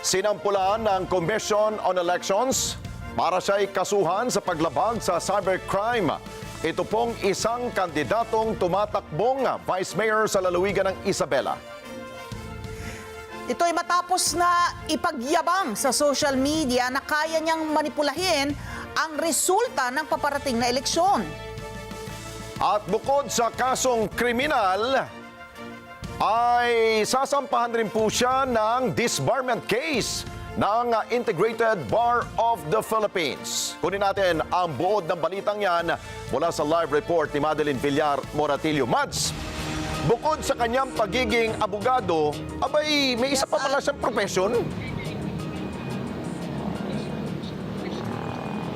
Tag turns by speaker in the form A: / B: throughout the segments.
A: Sinampulan ng Commission on Elections para siya'y kasuhan sa paglabag sa cybercrime. Ito pong isang kandidatong tumatakbong Vice Mayor sa lalawigan ng Isabela.
B: Ito ay matapos na ipagyabang sa social media na kaya niyang manipulahin ang resulta ng paparating na eleksyon.
A: At bukod sa kasong kriminal, ay sasampahan rin po siya ng disbarment case ng Integrated Bar of the Philippines. Kunin natin ang buod ng balitang yan mula sa live report ni Madeline Villar Moratillo. Mads, bukod sa kanyang pagiging abogado, abay may isa pa pala siyang profesyon.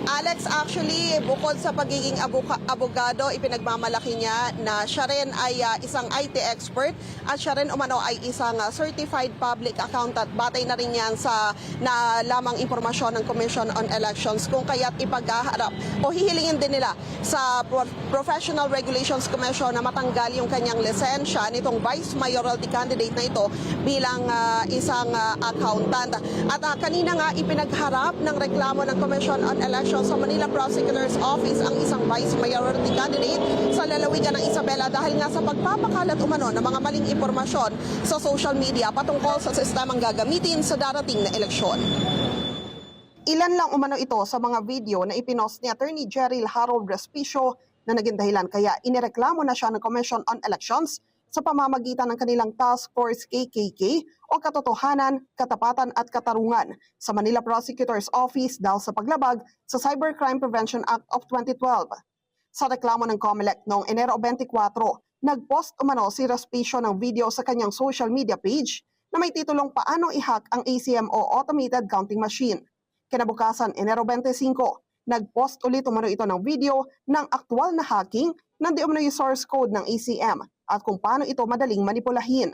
C: Alex, actually, bukod sa pagiging abogado, ipinagmamalaki niya na siya rin ay isang IT expert at siya rin umano ay isang certified public accountant. Batay na rin yan sa nalamang impormasyon ng Commission on Elections kung kaya't ipaghaharap o hihilingin din nila sa Professional Regulations Commission na matanggal yung kanyang lisensya nitong vice mayoralty candidate na ito bilang isang accountant. At kanina nga ipinagharap ng reklamo ng Commission on Elections sa Manila Prosecutor's Office ang isang vice mayoralty candidate sa lalawigan ng Isabela dahil nga sa pagpapakalat umano ng mga maling impormasyon sa social media patungkol sa sistemang gagamitin sa darating na eleksyon. Ilan lang umano ito sa mga video na ipinost ni Attorney Jerry Harold Respicio na naging dahilan kaya inireklamo na siya ng Commission on Elections sa pamamagitan ng kanilang Task Force KKK o Katotohanan, Katapatan at Katarungan sa Manila Prosecutor's Office dahil sa paglabag sa Cybercrime Prevention Act of 2012. Sa reklamo ng COMELEC noong Enero 24, nagpost umano si Respicio ng video sa kanyang social media page na may titulong Paano i-hack ang ACM o Automated Counting Machine. Kinabukasan, Enero 25, nagpost ulit umano ito ng video ng aktual na hacking ng di umano yung source code ng ACM at kung paano ito madaling manipulahin.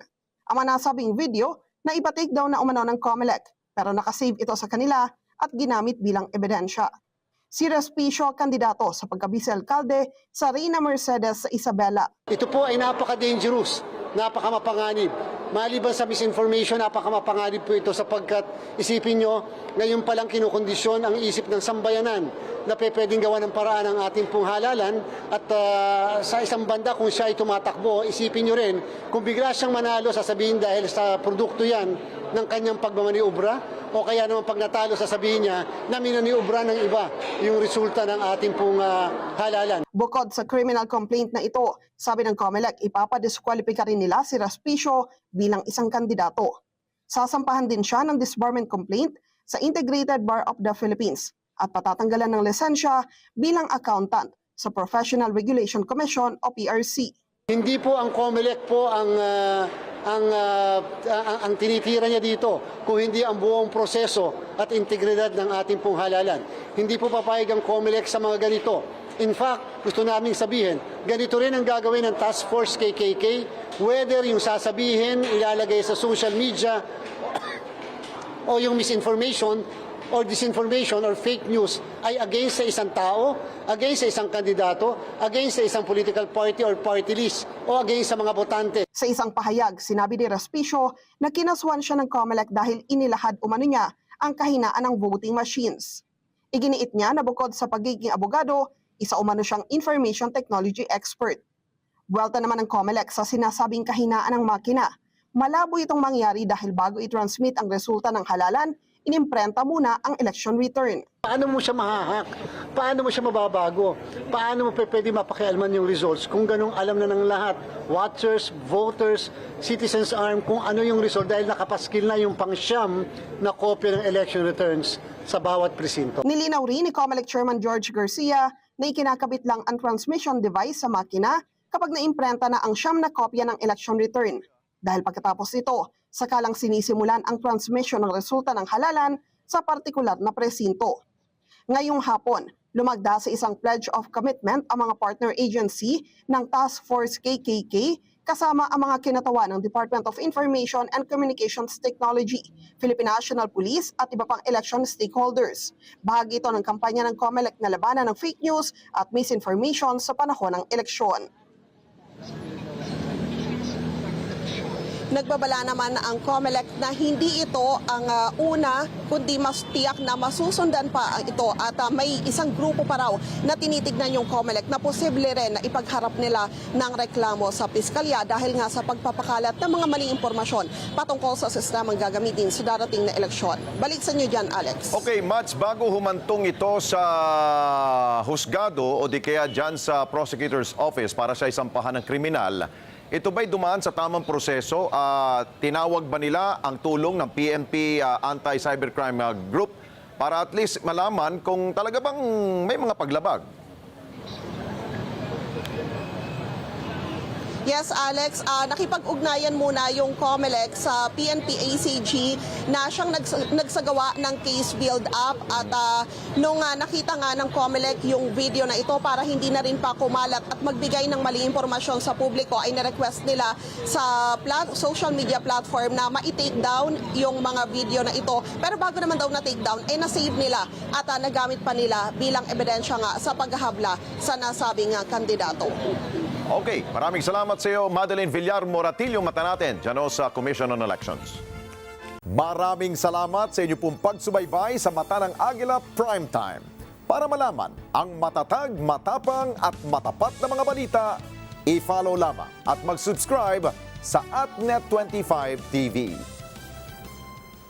C: Ang nasabing video na ipa-take down na umano ng COMELEC pero nakasave ito sa kanila at ginamit bilang ebidensya. Si Respicio, kandidato sa pagka-vice-alkalde sa Reina Mercedes sa Isabela.
D: Ito po ay napaka-dangerous, napaka-mapanganib. Maliban sa misinformation, napaka-mapanganib po ito sapagkat isipin nyo, ngayon palang kinukondisyon ang isip ng sambayanan na pwedeng gawa ng paraan ang ating pong halalan at sa isang banda kung siya ay tumatakbo, isipin nyo rin, kung bigla siyang manalo, sasabihin dahil sa produkto yan ng kanyang pagmamaniobra o kaya naman pag natalo sasabihin niya na minaniobra ng iba yung resulta ng ating pong halalan.
C: Bukod sa criminal complaint na ito, sabi ng COMELEC, ipapadiskwalipika rin nila si Respicio bilang isang kandidato. Sasampahan din siya ng disbarment complaint sa Integrated Bar of the Philippines at patatanggalan ng lisensya bilang accountant sa Professional Regulation Commission o PRC.
D: Hindi po ang COMELEC po ang tinitira niya dito, kung hindi ang buong proseso at integridad ng ating pong halalan. Hindi po papayag ang COMELEC sa mga ganito. In fact, gusto naming sabihin, ganito rin ang gagawin ng Task Force KKK, whether yung sasabihin, ilalagay sa social media, o yung misinformation, or disinformation or fake news ay against sa isang tao, against sa isang kandidato, against sa isang political party or party list, o against sa mga botante.
C: Sa isang pahayag, sinabi ni Respicio na kinasuhan siya ng COMELEC dahil inilahad umano niya ang kahinaan ng voting machines. Iginiit niya na bukod sa pagiging abogado, isa umano siyang information technology expert. Buwelta naman ng COMELEC sa sinasabing kahinaan ng makina. Malabo itong mangyari dahil bago i-transmit ang resulta ng halalan, inimprenta muna ang election return.
D: Paano mo siya mahahak? Paano mo siya mababago? Paano mo pwede mapakialman yung results? Kung ganung alam na ng lahat, watchers, voters, citizens arm, kung ano yung result dahil nakapaskil na yung pangsyam na kopya ng election returns sa bawat presinto.
C: Nilinaw rin ni COMELEC Chairman George Garcia na ikinakabit lang ang transmission device sa makina kapag naimprenta na ang siyam na kopya ng election return. Dahil pagkatapos nito, sakalang sinisimulan ang transmission ng resulta ng halalan sa partikular na presinto. Ngayong hapon, lumagda sa isang pledge of commitment ang mga partner agency ng Task Force KKK kasama ang mga kinatawa ng Department of Information and Communications Technology, Philippine National Police at iba pang election stakeholders. Bahagi ito ng kampanya ng COMELEC na labanan ng fake news at misinformation sa panahon ng eleksyon. Nagbabala naman ang COMELEC na hindi ito ang una, kundi mas tiyak na masusundan pa ito at may isang grupo pa raw na tinitignan yung COMELEC na posible rin na ipagharap nila ng reklamo sa piskalya dahil nga sa pagpapakalat ng mga maling impormasyon patungkol sa sistemang gagamitin sa darating na eleksyon. Balik sa inyo dyan, Alex.
A: Okay, Mats, bago humantong ito sa husgado o di kaya dyan sa prosecutor's office para sa isampahan ng kriminal, ito ba'y dumaan sa tamang proseso? Tinawag ba nila ang tulong ng PNP Anti-Cybercrime Group para at least malaman kung talaga bang may mga paglabag?
C: Yes, Alex, nakipag-ugnayan muna yung COMELEC sa PNP ACG na siyang nagsagawa ng case build-up at nung nakita nga ng COMELEC yung video na ito para hindi na rin pa kumalat at magbigay ng maling impormasyon sa publiko ay na-request nila sa social media platform na ma-take down yung mga video na ito. Pero bago naman daw na-take down, ay na-save nila at nagamit pa nila bilang ebidensya nga sa paghahabla sa nasabing kandidato.
A: Okay, maraming salamat sa iyo, Madeline Villar Moratillo, mata natin dyan sa Commission on Elections. Maraming salamat sa inyo pong pagsubaybay sa Mata ng Agila Primetime. Para malaman ang matatag, matapang at matapat na mga balita, i-follow lamang at mag-subscribe sa @net25 TV.